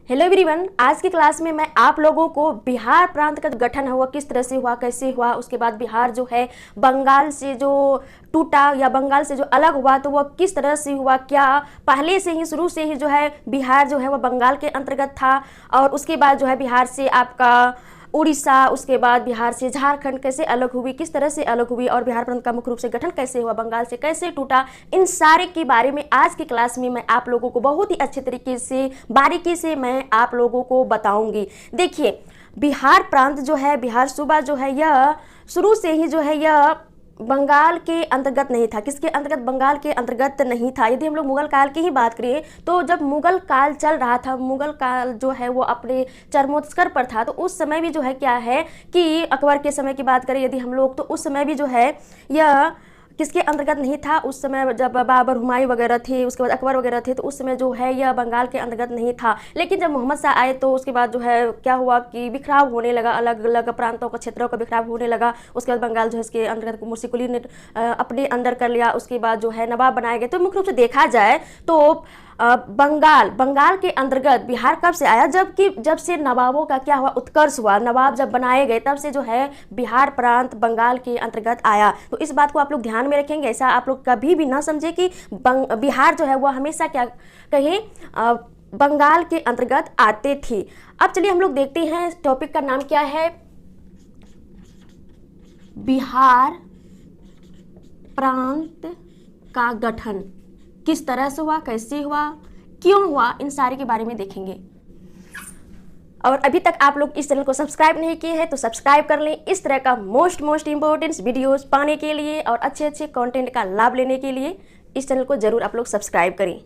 Hello everyone, आज की class में मैं आप लोगों को बिहार प्रांत का गठन हुआ किस तरह से हुआ, कैसे हुआ, उसके बाद बिहार जो है बंगाल से जो टूटा या बंगाल से जो अलग हुआ तो वह किस तरह से हुआ, क्या पहले से ही शुरू से ही जो है बिहार जो है वह बंगाल के अंतर्गत था और उसके बाद जो है बिहार से आपका उड़ीसा, उसके बाद बिहार से झारखंड कैसे अलग हुई, किस तरह से अलग हुई और बिहार प्रांत का मुख्य रूप से गठन कैसे हुआ, बंगाल से कैसे टूटा, इन सारे के बारे में आज की क्लास में मैं आप लोगों को बहुत ही अच्छे तरीके से बारीकी से मैं आप लोगों को बताऊंगी। देखिए, बिहार प्रांत जो है, बिहार सूबा जो है, यह शुरू से ही जो है यह बंगाल के अंतर्गत नहीं था। किसके अंतर्गत? बंगाल के अंतर्गत नहीं था। यदि हम लोग मुगल काल की ही बात करें तो जब मुगल काल चल रहा था, मुगल काल जो है वो अपने चरमोत्कर्ष पर था, तो उस समय भी जो है क्या है कि अकबर के समय की बात करें यदि हम लोग, तो उस समय भी जो है यह किसके अंतर्गत नहीं था। उस समय जब बाबर, हुमायूं वगैरह थे, उसके बाद अकबर वगैरह थे, तो उस समय जो है यह बंगाल के अंतर्गत नहीं था। लेकिन जब मोहम्मद शाह आए तो उसके बाद जो है क्या हुआ कि बिखराव होने लगा, अलग अलग प्रांतों का, क्षेत्रों का बिखराव होने लगा। उसके बाद बंगाल जो है इसके अंतर्गत मुंशी कुली ने अपने अंदर कर लिया। उसके बाद जो है नवाब बनाए गए। तो मुख्य रूप से देखा जाए तो बंगाल के अंतर्गत बिहार कब से आया? जब से नवाबों का क्या हुआ, उत्कर्ष हुआ, नवाब जब बनाए गए तब से जो है बिहार प्रांत बंगाल के अंतर्गत आया। तो इस बात को आप लोग ध्यान में रखेंगे। ऐसा आप लोग कभी भी ना समझे कि बिहार जो है वह हमेशा क्या कहें बंगाल के अंतर्गत आते थे। अब चलिए हम लोग देखते हैं टॉपिक का नाम क्या है। बिहार प्रांत का गठन किस तरह से हुआ, कैसे हुआ, क्यों हुआ, इन सारे के बारे में देखेंगे। और अभी तक आप लोग इस चैनल को सब्सक्राइब नहीं किए हैं तो सब्सक्राइब कर लें। इस तरह का मोस्ट इंपॉर्टेंट वीडियोस पाने के लिए और अच्छे कंटेंट का लाभ लेने के लिए इस चैनल को जरूर आप लोग सब्सक्राइब करें।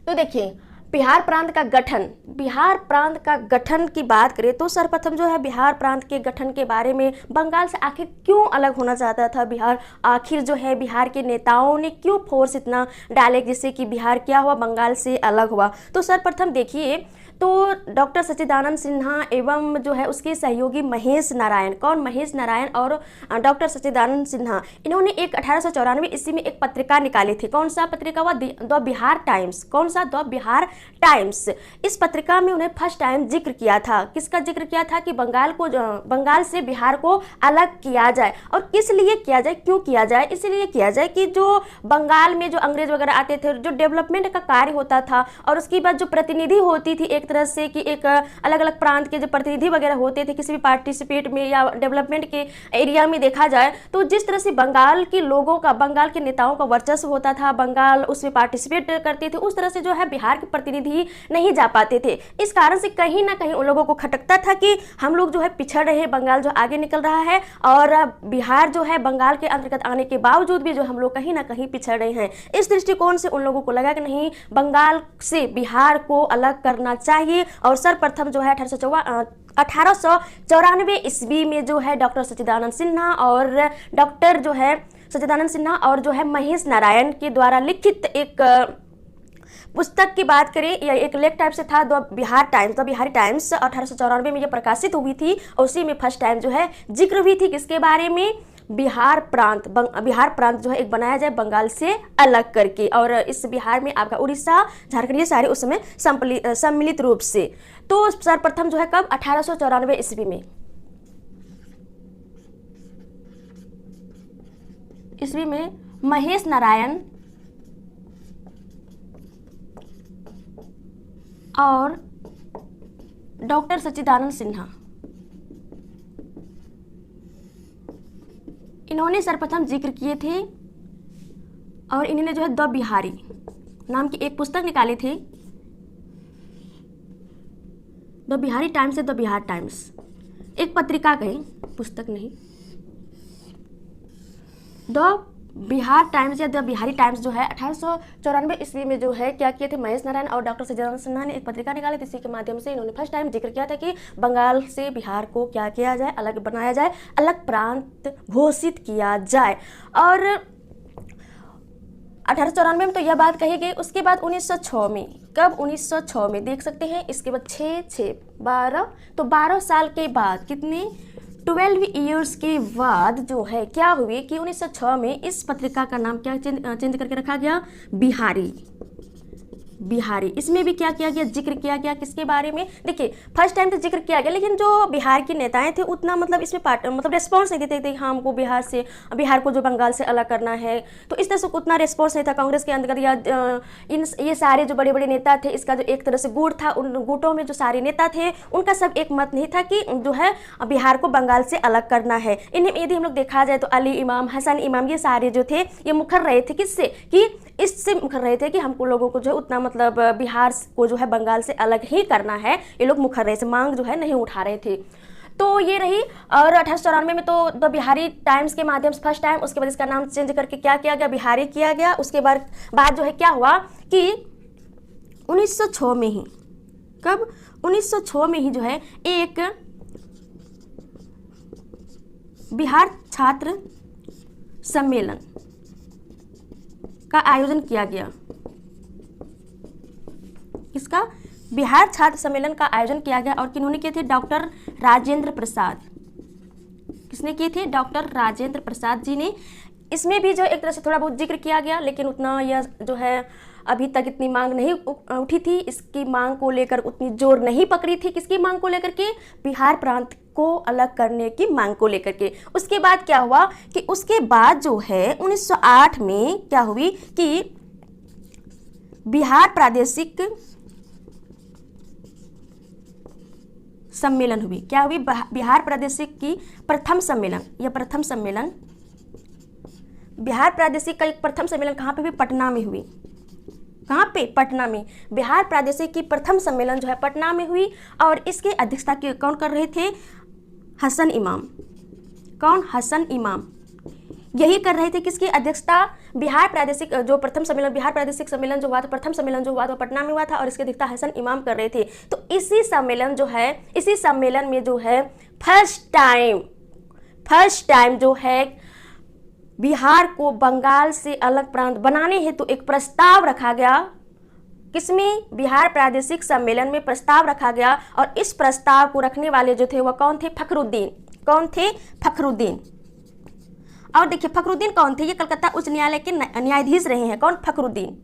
तो देखिए, बिहार प्रांत का गठन, बिहार प्रांत का गठन की बात करें तो सर्वप्रथम जो है बिहार प्रांत के गठन के बारे में बंगाल से आखिर क्यों अलग होना चाहता था बिहार, आखिर जो है बिहार के नेताओं ने क्यों फोर्स इतना डाले जिससे कि बिहार क्या हुआ, बंगाल से अलग हुआ। तो सर्वप्रथम देखिए तो डॉक्टर सच्चिदानंद सिन्हा एवं जो है उसके सहयोगी महेश नारायण, कौन? महेश नारायण और डॉक्टर सच्चिदानंद सिन्हा, इन्होंने एक 1894 ईस्वी में एक पत्रिका निकाली थी। कौन सा पत्रिका हुआ? The Bihar times. कौन सा? The Bihar times. इस पत्रिका में उन्हें फर्स्ट टाइम जिक्र किया था। किसका जिक्र किया था? कि बंगाल से बिहार को अलग किया जाए। और किस लिए किया जाए, क्यों किया जाए? इसलिए किया जाए कि जो बंगाल में जो अंग्रेज वगैरह आते थे, जो डेवलपमेंट का कार्य होता था और उसके बाद जो प्रतिनिधि होती थी एक तरह से कि एक अलग अलग प्रांत के जो प्रतिनिधि वगैरह होते थे किसी भी पार्टिसिपेट में या डेवलपमेंट के एरिया में देखा जाए, तो जिस तरह से बंगाल के लोगों का, बंगाल के नेताओं का वर्चस्व होता था, बंगाल उसमें पार्टिसिपेट करते थे, उस तरह से जो है बिहार के प्रतिनिधि नहीं जा पाते थे। इस कारण से कहीं ना कहीं उन लोगों को खटकता था कि हम लोग जो है पिछड़ रहे हैं, बंगाल जो आगे निकल रहा है और बिहार जो है बंगाल के अंतर्गत आने के बावजूद भी जो हम लोग कहीं ना कहीं पिछड़ रहे हैं। इस दृष्टिकोण से उन लोगों को लगा कि नहीं, बंगाल से बिहार को अलग करना चाहिए। और सर्वप्रथम जो है 1894 ईस्वी में जो है डॉक्टर सच्चिदानंद सिन्हा और जो है महेश नारायण के द्वारा लिखित एक पुस्तक की बात करें या एक लेख टाइप से था, द बिहार टाइम्स 1894 में यह प्रकाशित हुई थी और उसी में फर्स्ट टाइम जो है जिक्र हुई थी किसके बारे में? बिहार प्रांत जो है एक बनाया जाए बंगाल से अलग करके। और इस बिहार में आपका उड़ीसा, झारखंड, ये सारे उस समय सम्मिलित रूप से। तो सर्वप्रथम जो है कब? 1894 ईस्वी में महेश नारायण और डॉक्टर सच्चिदानंद सिन्हा, इन्होंने सर्वप्रथम जिक्र किए थे और इन्होंने जो है द बिहारी नाम की एक पुस्तक निकाली थी। द बिहारी टाइम्स से द बिहार टाइम्स, एक पत्रिका कहें, पुस्तक नहीं। द बिहार टाइम्स या द बिहारी टाइम्स जो है 1894 ईस्वी में जो है क्या किए थे? महेश नारायण और डॉक्टर सच्चिदानंद सिन्हा ने एक पत्रिका निकाली थी। इसी के माध्यम से इन्होंने फर्स्ट टाइम जिक्र किया था कि बंगाल से बिहार को क्या किया जाए, अलग बनाया जाए, अलग प्रांत घोषित किया जाए। और 1894 में तो यह बात कही गई। उसके बाद 1906 में, कब? 1906 में देख सकते हैं। इसके बाद 12 तो 12 साल के बाद, कितने? 12 ईयर्स के बाद जो है क्या हुई कि 1906 में इस पत्रिका का नाम क्या चेंज करके रखा गया? बिहारी। बिहारी। इसमें भी क्या किया गया, जिक्र किया गया किसके बारे में, देखिए फर्स्ट टाइम तो जिक्र किया गया, लेकिन जो बिहार के नेताएं थे उतना मतलब इसमें मतलब रिस्पॉन्स नहीं देते थे। हाँ, हमको बिहार को जो बंगाल से अलग करना है, तो इस तरह से उतना रिस्पॉन्स नहीं था कांग्रेस के अंदर, या ये सारे जो बड़े बड़े नेता थे, इसका जो एक तरह से गुट था, उन गुटों में जो सारे नेता थे उनका सब एक मत नहीं था कि जो है बिहार को बंगाल से अलग करना है। इन्हें यदि हम लोग देखा जाए तो अली इमाम, हसन इमाम, ये सारे जो थे ये मुखर रहे थे किससे, कि इससे मुखर रहे थे कि हमको लोगों को जो है उतना मतलब बिहार को जो है बंगाल से अलग ही करना है, ये लोग मुखर रहे थे, मांग जो है नहीं उठा रहे थे। तो ये रही। और 1894 में तो बिहारी टाइम्स के माध्यम से फर्स्ट टाइम, उसके बाद इसका नाम चेंज करके क्या किया गया, बिहारी किया गया। उसके बाद जो है क्या हुआ कि 1906 में ही, कब, 1906 में ही जो है एक बिहार छात्र सम्मेलन का आयोजन किया गया। इसका बिहार छात्र सम्मेलन का आयोजन किया गया, और किन्होंने किए थे, डॉक्टर राजेंद्र प्रसाद। किसने किए थे, डॉक्टर राजेंद्र प्रसाद जी ने। इसमें भी जो एक तरह से थोड़ा बहुत जिक्र किया गया, लेकिन उतना यह जो है अभी तक इतनी मांग नहीं उठी थी, इसकी मांग को लेकर उतनी जोर नहीं पकड़ी थी। किसकी मांग को लेकर के, बिहार प्रांत को अलग करने की मांग को लेकर के। उसके बाद क्या हुआ कि उसके बाद जो है 1908 में क्या हुई कि बिहार प्रादेशिक सम्मेलन हुई। क्या हुई, बिहार प्रादेशिक की प्रथम सम्मेलन, यह प्रथम सम्मेलन, बिहार प्रादेशिक का एक प्रथम सम्मेलन कहाँ पे हुई, पटना में हुई। कहाँ पे, पटना में। बिहार प्रादेशिक की प्रथम सम्मेलन जो है पटना में हुई, और इसकी अध्यक्षता कौन कर रहे थे, हसन इमाम। कौन, हसन इमाम यही कर रहे थे। किसकी अध्यक्षता, बिहार प्रादेशिक जो प्रथम सम्मेलन, बिहार प्रादेशिक सम्मेलन जो हुआ था, प्रथम सम्मेलन जो हुआ था पटना में हुआ था, और इसकी अध्यक्षता हसन इमाम कर रहे थे। तो इसी सम्मेलन में जो है फर्स्ट टाइम जो है बिहार को बंगाल से अलग प्रांत बनाने हेतु एक प्रस्ताव रखा गया। किसमें, बिहार प्रादेशिक सम्मेलन में प्रस्ताव रखा गया, और इस प्रस्ताव को रखने वाले जो थे वह कौन थे, फखरुद्दीन। कौन थे, फखरुद्दीन। और देखिए फखरुद्दीन कौन थे, ये कलकत्ता उच्च न्यायालय के न्यायाधीश रहे हैं। कौन, फखरुद्दीन।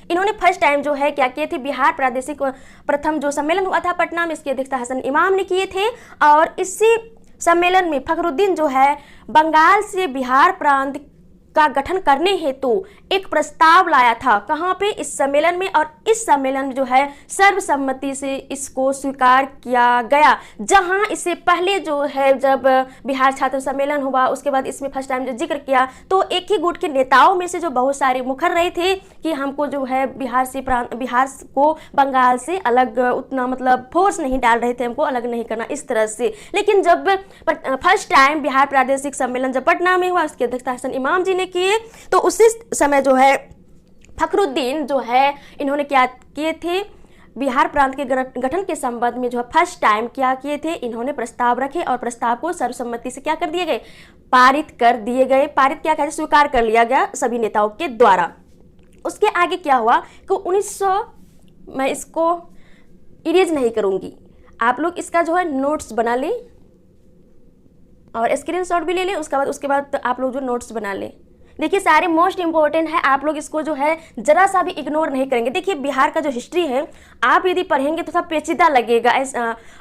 इन्होंने फर्स्ट टाइम जो है क्या किए थे, बिहार प्रादेशिक प्रथम जो सम्मेलन हुआ था पटना में, इसकी अध्यक्षता हसन इमाम ने किए थे, और इसी सम्मेलन में फखरुद्दीन जो है बंगाल से बिहार प्रांत का गठन करने हेतु एक प्रस्ताव लाया था। कहाँ पे, इस सम्मेलन में। और इस सम्मेलन में जो है सर्वसम्मति से इसको स्वीकार किया गया। जहाँ इससे पहले जो है जब बिहार छात्र सम्मेलन हुआ, उसके बाद इसमें फर्स्ट टाइम जो जिक्र किया, तो एक ही गुट के नेताओं में से जो बहुत सारे मुखर रहे थे कि हमको जो है बिहार को बंगाल से अलग, उतना मतलब फोर्स नहीं डाल रहे थे, हमको अलग नहीं करना इस तरह से। लेकिन जब फर्स्ट टाइम बिहार प्रादेशिक सम्मेलन जब पटना में हुआ, उसकी अध्यक्षता हसन इमाम जी ने किए, तो उसी समय जो है फखरुद्दीन जो है इन्होंने क्या किए थे, बिहार प्रांत के गठन के संबंध में जो है फर्स्ट टाइम क्या किए थे, इन्होंने प्रस्ताव रखे, और प्रस्ताव को सर्वसम्मति से क्या कर दिए गए, पारित कर दिए गए। पारित क्या कहते, स्वीकार कर लिया गया सभी नेताओं के द्वारा। उसके आगे क्या हुआ कि 1900, मैं इसको इरेज नहीं करूंगी, आप लोग इसका जो है नोट्स बना लें और स्क्रीनशॉट भी ले लें। उसके बाद आप लोग जो नोट्स बना लें। देखिए सारे मोस्ट इंपॉर्टेंट है, आप लोग इसको जो है जरा सा भी इग्नोर नहीं करेंगे। देखिए बिहार का जो हिस्ट्री है आप यदि पढ़ेंगे तो थोड़ा पेचीदा लगेगा,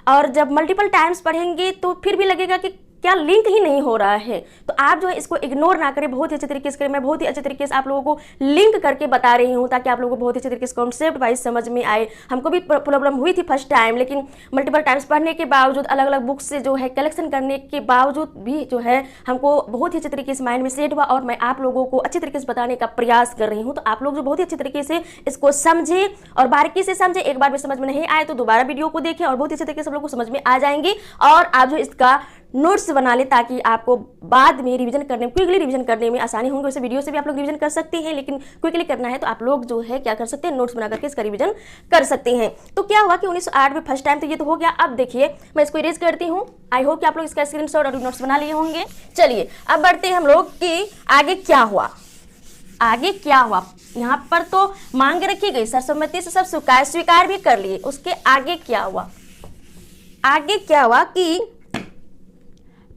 और जब मल्टीपल टाइम्स पढ़ेंगे तो फिर भी लगेगा कि क्या लिंक ही नहीं हो रहा है। तो आप जो है इसको इग्नोर ना करें, बहुत ही अच्छे तरीके से करें। मैं बहुत ही अच्छे तरीके से आप लोगों को लिंक करके बता रही हूँ ताकि आप लोगों को बहुत ही अच्छे तरीके से कॉन्सेप्ट वाइज समझ में आए। हमको भी प्रॉब्लम हुई थी फर्स्ट टाइम, लेकिन मल्टीपल टाइम्स पढ़ने के बावजूद, अलग अलग बुक्स से जो है कलेक्शन करने के बावजूद भी जो है हमको बहुत ही अच्छे तरीके से माइंड में सेट हुआ, और मैं आप लोगों को अच्छे तरीके से बताने का प्रयास कर रही हूँ। तो आप लोग जो बहुत ही अच्छे तरीके से इसको समझे और बारीकी से समझे। एक बार भी समझ में नहीं आए तो दोबारा वीडियो को देखें, और बहुत ही अच्छे तरीके से आप लोग को समझ में आ जाएंगे। और आप जो इसका नोट्स बना ले ताकि आपको बाद में रिवीजन करने में, क्विकली रिवीजन करने में आसानी होंगे। वैसे वीडियो से भी आप लोग रिवीजन कर सकते हैं, लेकिन क्विकली करना है तो आप लोग जो है क्या कर सकते हैं, नोट्स बना करके इसका रिवीजन कर सकते हैं। तो क्या हुआ कि 1908 में फर्स्ट टाइम तो ये तो हो गया। अब देखिए मैं इसको इरेज करती हूँ। आई होप कि आप लोग इसका स्क्रीनशॉट और नोट्स बना लिए होंगे। चलिए अब बढ़ते हैं हम लोग कि आगे क्या हुआ। आगे क्या हुआ, यहाँ पर तो मांग रखी गई, सर्वसम्मति से सब स्वीकार भी कर लिए। उसके आगे क्या हुआ, आगे क्या हुआ कि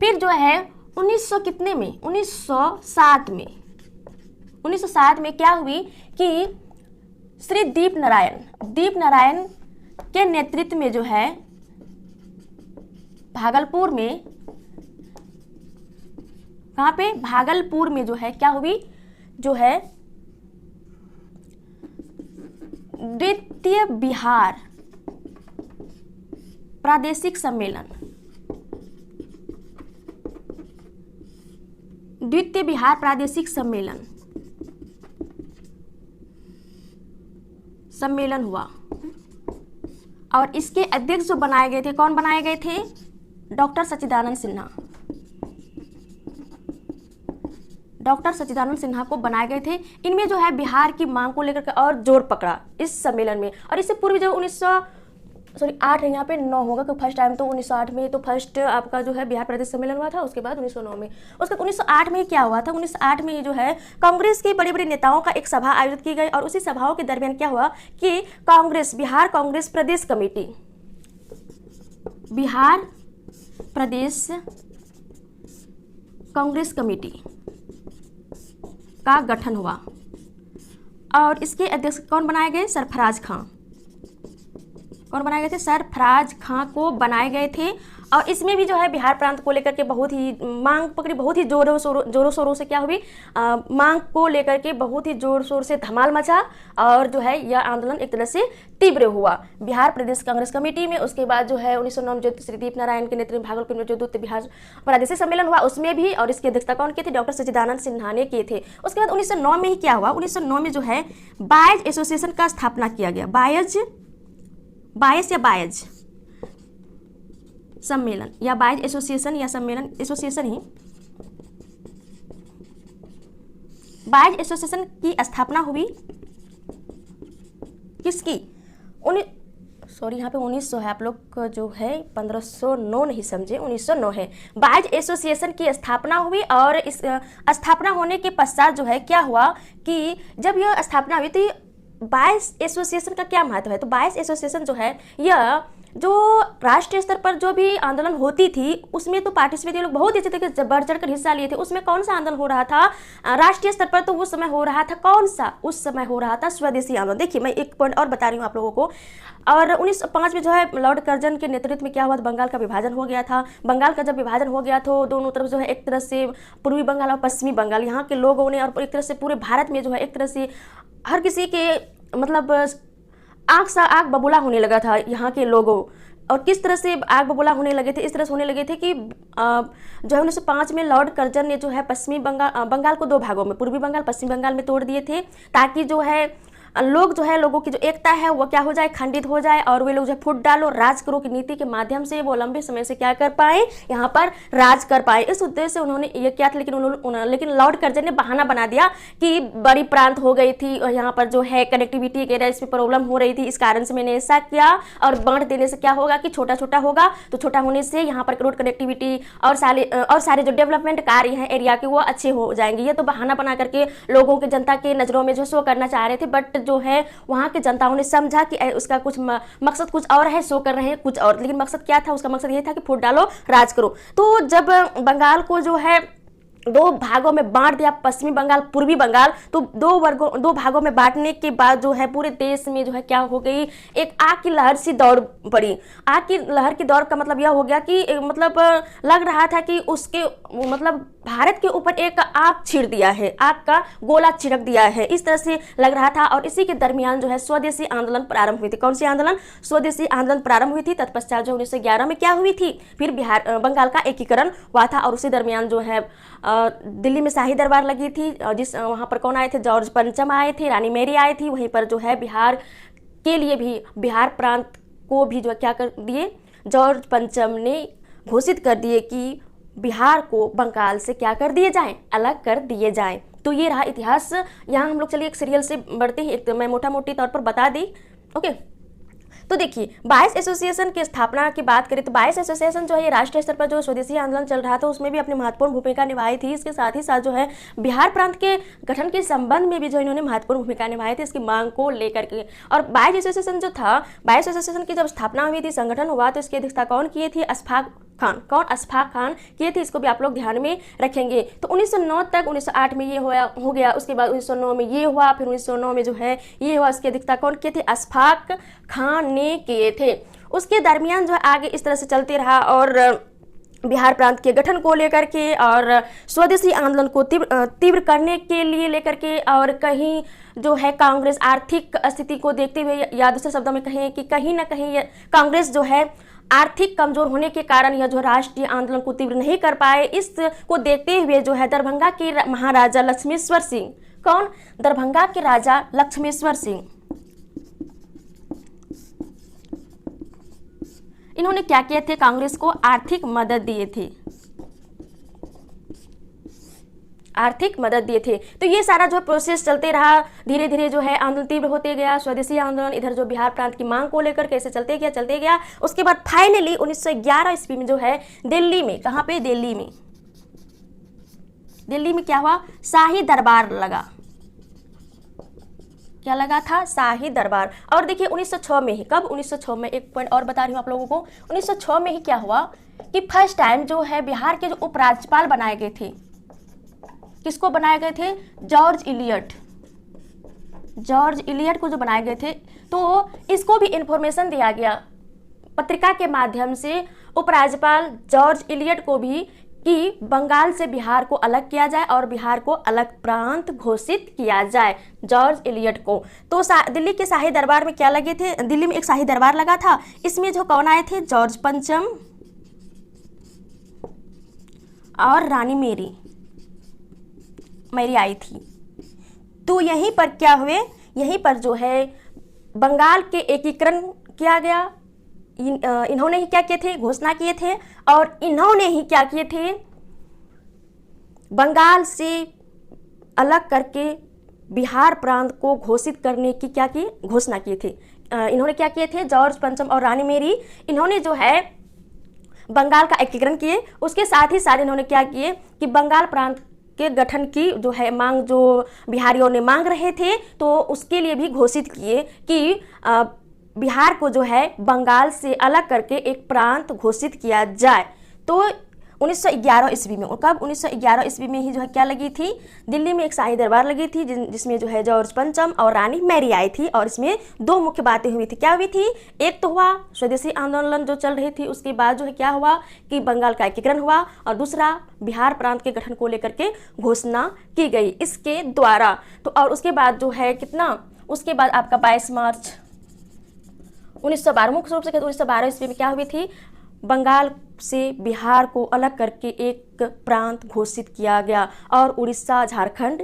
फिर जो है 1900 कितने में, 1907 में क्या हुई कि श्री दीप नारायण के नेतृत्व में जो है भागलपुर में, कहाँ पे, भागलपुर में जो है क्या हुई, जो है द्वितीय बिहार प्रादेशिक सम्मेलन, द्वितीय बिहार प्रादेशिक सम्मेलन हुआ। और इसके अध्यक्ष जो बनाए गए थे, कौन बनाए गए थे, डॉक्टर सच्चिदानंद सिन्हा को बनाए गए थे। इनमें जो है बिहार की मांग को लेकर के और जोर पकड़ा इस सम्मेलन में। और इससे पूर्व जो 8 यहाँ पे 9 होगा, क्योंकि फर्स्ट टाइम तो 1908 में तो फर्स्ट आपका जो है बिहार प्रदेश सम्मेलन हुआ था, उसके बाद 1909 में, उसके 1908 में क्या हुआ था, 1908 में जो है कांग्रेस के बड़े बड़े नेताओं का एक सभा आयोजित की गई। और उसी सभाओं के दरमियान क्या हुआ कि बिहार कांग्रेस प्रदेश कमेटी, बिहार प्रदेश कांग्रेस कमेटी का गठन हुआ। और इसके अध्यक्ष कौन बनाए गए, सरफराज खां। कौन बनाए गए थे, सरफराज खां को बनाए गए थे। और इसमें भी जो है बिहार प्रांत को लेकर के बहुत ही मांग पकड़ी, बहुत ही जोरों शोरों से क्या हुई, मांग को लेकर के बहुत ही जोर शोर से धमाल मचा। और जो है यह आंदोलन एक तरह से तीव्र हुआ बिहार प्रदेश कांग्रेस कमेटी में। उसके बाद जो है 1909 में जो श्री दीप नारायण के नेतृत्व में भागलपुर में जो द्वितीय बिहार प्रादेशिक सम्मेलन हुआ, उसमें भी, और इसकी अध्यक्षता कौन किए थे, डॉक्टर सच्चिदानंद सिन्हा ने किए थे। उसके बाद 1909 में ही क्या हुआ, 1909 में जो है बायज एसोसिएशन का स्थापना किया गया। बायज सम्मेलन या बायज एसोसिएशन या सम्मेलन, एसोसिएशन ही, बायज एसोसिएशन की स्थापना हुई किसकी, यहाँ पे 1900 है, आप लोग जो है 1509 नहीं समझे, 1909 है। बायज एसोसिएशन की स्थापना हुई। और इस स्थापना होने के पश्चात जो है क्या हुआ कि जब यह स्थापना हुई थी, बायज एसोसिएशन का क्या महत्व है, तो बायज एसोसिएशन जो है यह जो राष्ट्रीय स्तर पर जो भी आंदोलन होती थी उसमें तो पार्टिसिपेट, ये लोग बहुत अच्छे तरीके से बढ़ चढ़कर हिस्सा लिए थे। उसमें कौन सा आंदोलन हो रहा था राष्ट्रीय स्तर पर, तो उस समय हो रहा था कौन सा, उस समय हो रहा था स्वदेशी आंदोलन। देखिए मैं एक पॉइंट और बता रही हूँ आप लोगों को। और 1905 में जो है लॉर्ड कर्जन के नेतृत्व में क्या हुआ, बंगाल का विभाजन हो गया था। बंगाल का जब विभाजन हो गया तो दोनों तरफ जो है एक तरह से पूर्वी बंगाल और पश्चिमी बंगाल, यहाँ के लोगों ने, और एक तरह से पूरे भारत में जो है एक तरह से हर किसी के मतलब आग बबूला होने लगा था यहाँ के लोगों। और किस तरह से आग बबूला होने लगे थे, इस तरह से होने लगे थे कि जो है 1905 में लॉर्ड कर्जन ने जो है पश्चिमी बंगाल को 2 भागों में, पूर्वी बंगाल पश्चिमी बंगाल में तोड़ दिए थे, ताकि जो है लोग जो है, लोगों की जो एकता है वो क्या हो जाए, खंडित हो जाए। और वे लोग जो फुट डालो राज करो की नीति के माध्यम से वो लंबे समय से क्या कर पाए, यहाँ पर राज कर पाए। इस उद्देश्य से उन्होंने ये किया था। लेकिन लॉर्ड कर्जन ने बहाना बना दिया कि बड़ी प्रांत हो गई थी, यहाँ पर जो है कनेक्टिविटी के इसमें प्रॉब्लम हो रही थी, इस कारण से मैंने ऐसा किया। और बांट देने से क्या होगा कि छोटा छोटा होगा, तो छोटा होने से यहाँ पर रोड कनेक्टिविटी और सारे जो डेवलपमेंट कार्य हैं एरिया के वो अच्छे हो जाएंगे। ये तो बहाना बना करके लोगों के, जनता के नज़रों में जो शो करना चाह रहे थे। बट जो है वहां के जनताओं ने समझा कि उसका कुछ मकसद कुछ और है, शो कर रहे हैं कुछ और। लेकिन मकसद क्या था, उसका मकसद ये था कि फुट डालो राज करो। तो जब बंगाल को जो है 2 भागों में बांट दिया, पश्चिमी बंगाल पूर्वी बंगाल, तो 2 भागों में बांटने के बाद जो है पूरे देश में जो है क्या हो गई, एक आग की लहर सी दौड़ पड़ी। आग की लहर की दौड़ का मतलब यह हो गया कि मतलब लग रहा था कि उसके मतलब भारत के ऊपर एक आग छिड़ दिया है, आग का गोला छिड़क दिया है, इस तरह से लग रहा था। और इसी के दरमियान जो है स्वदेशी आंदोलन प्रारंभ हुई थी। कौन सी आंदोलन, स्वदेशी आंदोलन प्रारंभ हुई थी। तत्पश्चात जो 1911 में क्या हुई थी, फिर बंगाल का एकीकरण हुआ था। और उसी दरमियान जो है दिल्ली में शाही दरबार लगी थी, जिस वहाँ पर कौन आए थे, जॉर्ज पंचम आए थे, रानी मेरी आई थी। वहीं पर जो है बिहार के लिए भी, बिहार प्रांत को भी जो है क्या कर दिए, जॉर्ज पंचम ने घोषित कर दिए कि बिहार को बंगाल से क्या कर दिए जाएं, अलग कर दिए जाएं। तो ये रहा इतिहास। यहाँ हम लोग चलिए एक सीरियल से बढ़ते ही, एक मैं मोटा मोटी तौर पर बता दी। ओके, तो देखिए बायस एसोसिएशन की स्थापना की बात करें तो बायस एसोसिएशन जो है ये राष्ट्रीय स्तर पर जो स्वदेशी आंदोलन चल रहा था उसमें भी अपनी महत्वपूर्ण भूमिका निभाई थी। इसके साथ ही साथ जो है बिहार प्रांत के गठन के संबंध में भी जो इन्होंने महत्वपूर्ण भूमिका निभाई थी इसकी मांग को लेकर के। और बायस एसोसिएशन जो था, बायस एसोसिएशन की जब स्थापना हुई थी, संगठन हुआ, तो इसकी अध्यक्षता कौन किए थे? अशफाक खान। कौन? अशफाक खान किए थे। इसको भी आप लोग ध्यान में रखेंगे। तो 1909 तक 1908 में ये हो गया, उसके बाद 1909 में ये हुआ, फिर 1909 में जो है ये हुआ। इसकी अध्यक्षता कौन किए थे? अशफाक खान ने किए थे। उसके दरमियान जो है आगे इस तरह से चलते रहा और बिहार प्रांत के गठन को लेकर के और स्वदेशी आंदोलन को तीव्र करने के लिए लेकर के, और कहीं जो है कांग्रेस आर्थिक स्थिति को देखते हुए, या दूसरे शब्दों में कहें कि कहीं ना कहीं कांग्रेस जो है आर्थिक कमजोर होने के कारण यह जो राष्ट्रीय आंदोलन को तीव्र नहीं कर पाए, इसको देखते हुए जो है दरभंगा के महाराजा लक्ष्मेश्वर सिंह, कौन? दरभंगा के राजा लक्ष्मेश्वर सिंह, इन्होंने क्या किए थे? कांग्रेस को आर्थिक मदद दिए थे, आर्थिक मदद दिए थे। तो ये सारा जो प्रोसेस चलते रहा, धीरे धीरे जो है आंदोलन तीव्र होते गया, स्वदेशी आंदोलन इधर जो बिहार प्रांत की मांग को लेकर कैसे चलते गया। उसके बाद फाइनली 1911 ईस्वी में जो है दिल्ली में, कहाँ पे? दिल्ली में क्या हुआ? शाही दरबार लगा। क्या लगा था? शाही दरबार। और देखिए 1906 में ही, कब? 1906 में, एक पॉइंट और बता रही हूँ आप लोगों को, 1906 में ही क्या हुआ कि फर्स्ट टाइम जो है बिहार के जो उपराज्यपाल बनाए गए थे, किसको बनाए गए थे? जॉर्ज इलियट को जो बनाए गए थे, तो इसको भी इंफॉर्मेशन दिया गया पत्रिका के माध्यम से उपराज्यपाल जॉर्ज इलियट को भी कि बंगाल से बिहार को अलग किया जाए और बिहार को अलग प्रांत घोषित किया जाए, जॉर्ज इलियट को। तो दिल्ली के शाही दरबार में क्या लगे थे? दिल्ली में एक शाही दरबार लगा था। इसमें जो कौन आए थे? जॉर्ज पंचम और रानी मैरी आई थी। तो यहीं पर क्या हुए? यहीं पर जो है बंगाल के एकीकरण किया गया। इन्होंने ही क्या किए थे? घोषणा किए थे। और इन्होंने ही क्या किए थे? बंगाल से अलग करके बिहार प्रांत को घोषित करने की क्या की? घोषणा किए थे। इन्होंने क्या किए थे? जॉर्ज पंचम और रानी मैरी, इन्होंने जो है बंगाल का एकीकरण किए। उसके साथ ही साथ इन्होंने क्या किए कि बंगाल प्रांत के गठन की जो है मांग, जो बिहारियों ने मांग रहे थे, तो उसके लिए भी घोषित किए कि बिहार को जो है बंगाल से अलग करके एक प्रांत घोषित किया जाए। तो 1911 ईस्वी में, और कब? 1911 ईस्वी में ही जो है क्या लगी थी? दिल्ली में एक शाही दरबार लगी थी जिसमें जो है जॉर्ज पंचम और रानी मैरी आई थी। और इसमें दो मुख्य बातें हुई थी। क्या हुई थी? एक तो हुआ स्वदेशी आंदोलन जो चल रही थी, उसके बाद जो है क्या हुआ कि बंगाल का एकीकरण हुआ, और दूसरा बिहार प्रांत के गठन को लेकर के घोषणा की गई इसके द्वारा। तो और उसके बाद जो है कितना? उसके बाद आपका 22 मार्च 1912, मुख्य रूप से 1912 ईस्वी में क्या हुई थी? बंगाल से बिहार को अलग करके एक प्रांत घोषित किया गया, और उड़ीसा झारखंड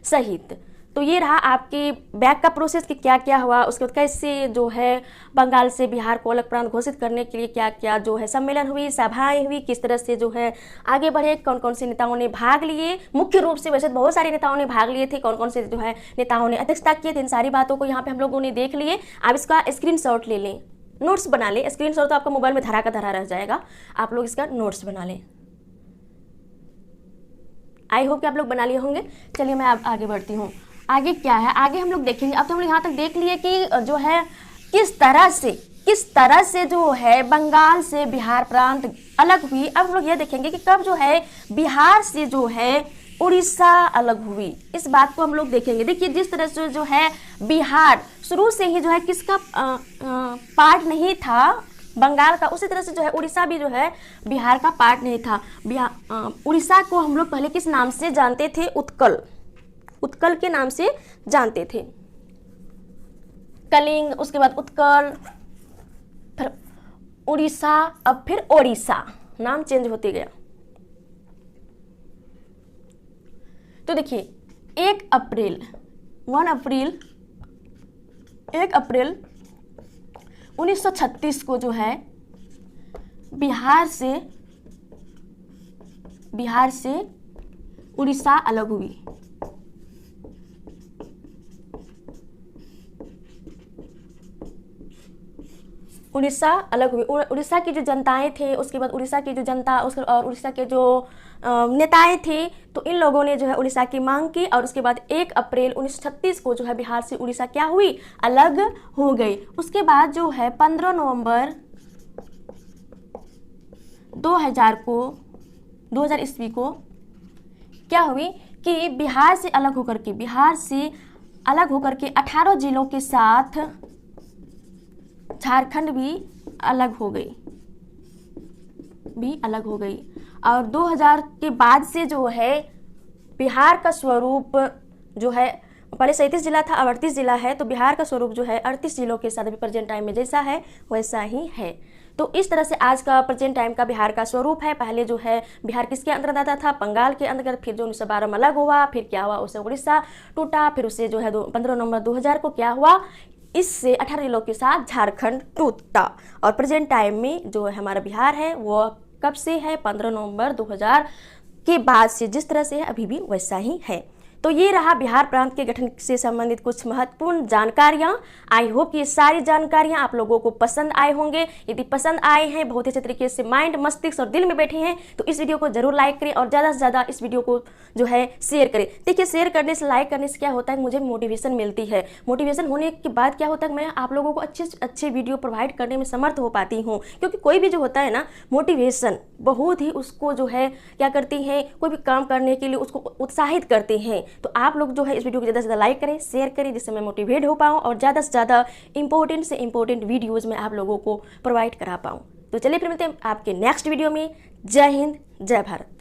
सहित। तो ये रहा आपके बैक का प्रोसेस कि क्या क्या हुआ। उसके बाद कैसे जो है बंगाल से बिहार को अलग प्रांत घोषित करने के लिए क्या क्या जो है सम्मेलन हुई, सभाएं हुई, किस तरह से जो है आगे बढ़े, कौन कौन से नेताओं ने भाग लिए। मुख्य रूप से वैसे बहुत सारे नेताओं ने भाग लिए थे, कौन कौन से जो है नेताओं ने अध्यक्षता किए थे। इन सारी बातों को यहाँ पे हम लोगों ने देख लिए। आप इसका स्क्रीनशॉट ले लें, नोट्स बना लें। स्क्रीनशॉट तो आपका मोबाइल में धरा का धरा रह जाएगा, आप लोग इसका नोट्स बना लें। आई होप कि आप लोग बना लिए होंगे। चलिए मैं अब आगे बढ़ती हूँ। आगे क्या है? आगे हम लोग देखेंगे। अब तो हम लोग यहाँ तक देख लिए कि जो है किस तरह से जो है बंगाल से बिहार प्रांत अलग हुई। अब हम लोग ये देखेंगे कि कब जो है बिहार से जो है उड़ीसा अलग हुई। इस बात को हम लोग देखेंगे। देखिए जिस तरह से जो है बिहार शुरू से ही जो है किसका पार्ट नहीं था, बंगाल का, उसी तरह से जो है उड़ीसा भी जो है बिहार का पार्ट नहीं था। उड़ीसा को हम लोग पहले किस नाम से जानते थे? उत्कल के नाम से जानते थे। कलिंग, उसके बाद उत्कल, फिर उड़ीसा, अब फिर ओडिशा, नाम चेंज होते गया। तो देखिए 1 अप्रैल 1936 को जो है बिहार से उड़ीसा अलग हुई। उड़ीसा अलग हुई। उड़ीसा की जो जनताएं थे, उसके बाद उड़ीसा की जो जनता और उड़ीसा के जो नेताएं थे, तो इन लोगों ने जो है उड़ीसा की मांग की और उसके बाद 1 अप्रैल 1936 को जो है बिहार से उड़ीसा क्या हुई, अलग हो गई। उसके बाद जो है 15 नवंबर 2000 ईस्वी को क्या हुई कि बिहार से अलग होकर के 18 जिलों के साथ झारखंड भी अलग हो गई। और 2000 के बाद से जो है बिहार का स्वरूप जो है, पहले 37 जिला था, अब 38 जिला है, तो बिहार का स्वरूप जो है 38 जिलों के साथ अभी प्रेजेंट टाइम में जैसा है वैसा ही है। तो इस तरह से आज का प्रेजेंट टाइम का बिहार का स्वरूप है। पहले जो है बिहार किसके अंतर्गत आता था, बंगाल के अंतर्गत, फिर जो 1912 में अलग हुआ, फिर क्या हुआ, उससे उड़ीसा टूटा, फिर उससे जो है 15 नवंबर 2000 को क्या हुआ, इससे 18 जिलों के साथ झारखंड टूटा। और प्रेजेंट टाइम में जो हमारा बिहार है वो कब से है, 15 नवंबर 2000 के बाद से जिस तरह से है अभी भी वैसा ही है। तो ये रहा बिहार प्रांत के गठन से संबंधित कुछ महत्वपूर्ण जानकारियां। आई होप ये सारी जानकारियां आप लोगों को पसंद आए होंगे। यदि पसंद आए हैं, बहुत अच्छे तरीके से माइंड, मस्तिष्क और दिल में बैठे हैं, तो इस वीडियो को जरूर लाइक करें और ज़्यादा से ज़्यादा इस वीडियो को जो है शेयर करें। देखिए, शेयर करने से, लाइक करने से क्या होता है, मुझे मोटिवेशन मिलती है। मोटिवेशन होने के बाद क्या होता है, मैं आप लोगों को अच्छे वीडियो प्रोवाइड करने में समर्थ हो पाती हूँ। क्योंकि कोई भी जो होता है ना, मोटिवेशन बहुत ही उसको जो है क्या करती है, कोई भी काम करने के लिए उसको उत्साहित करते हैं। तो आप लोग जो है इस वीडियो को ज़्यादा से ज़्यादा लाइक करें, शेयर करें, जिससे मैं मोटिवेट हो पाऊँ और ज़्यादा से ज़्यादा इंपॉर्टेंट से इंपॉर्टेंट वीडियोज़ में आप लोगों को प्रोवाइड करा पाऊँ। तो चलिए फिर मिलते हैं आपके नेक्स्ट वीडियो में। जय हिंद, जय भारत।